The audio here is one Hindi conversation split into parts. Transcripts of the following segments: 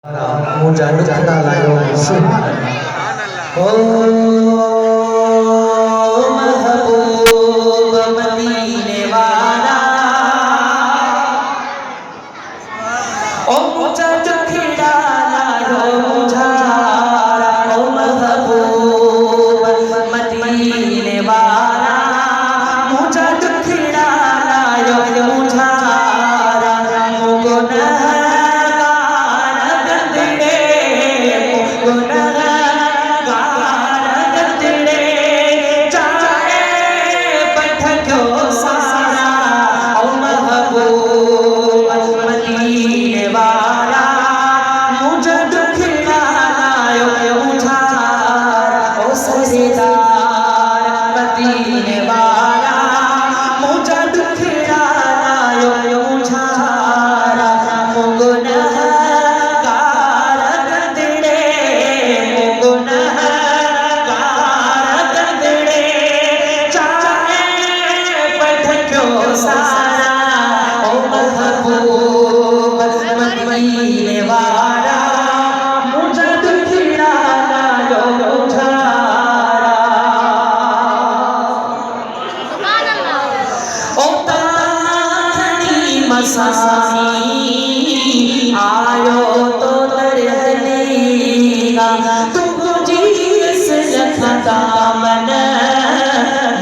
मुझा दुखड़ा लायो ओ महबूब मदीने वाला ओ मुझा दुखड़ा लायो मुझा ओ महबूब मदीने वाला मुझा दुखड़ा लायो मुझा आयो तो तरहलीगा तुझी इस लखता मन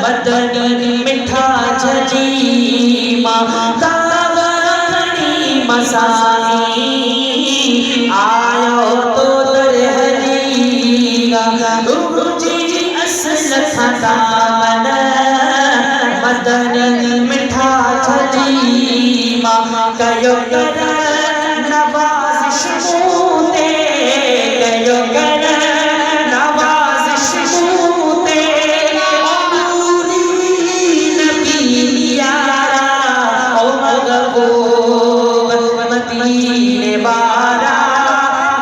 मदनी मिठा छजीमा दावनी मसानी आयो तो तरहलीगा तुझी इस लखता मन मदनी मिठा छजीमा कयो कर नवाज़िश मूते कयो कर नवाज़िश मूते नूरी नबी यारा ओ महबूब मदीने वाला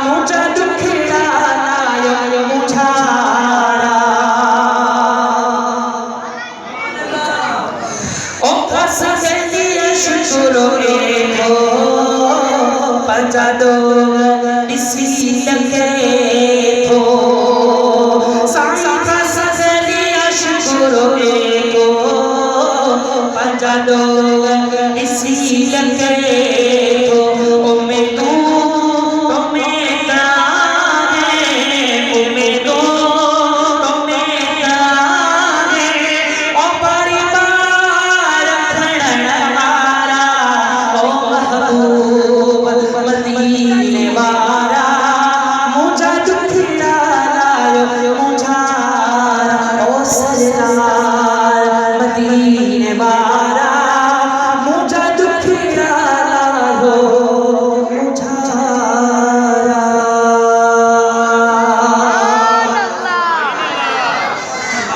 मुझा दुखड़ा लायो मुझारा ओ फसदिया शुक्र पंजा दो इसी लगे हो साई का सजलिया शुक्र को पंजा दो इसी लगे हो उम्मे तू उम्मे ताने उम्मे तू उम्मे ताने ओ परिवार खड़वारा ओ महबूब मदीने वाला मुझा दुखड़ा लायो मुझारा ओ सरदार मदीने वाला मुझा दुखड़ा लायो मुझारा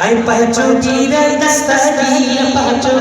आई पहुंचो की दस्तगी पहुंचो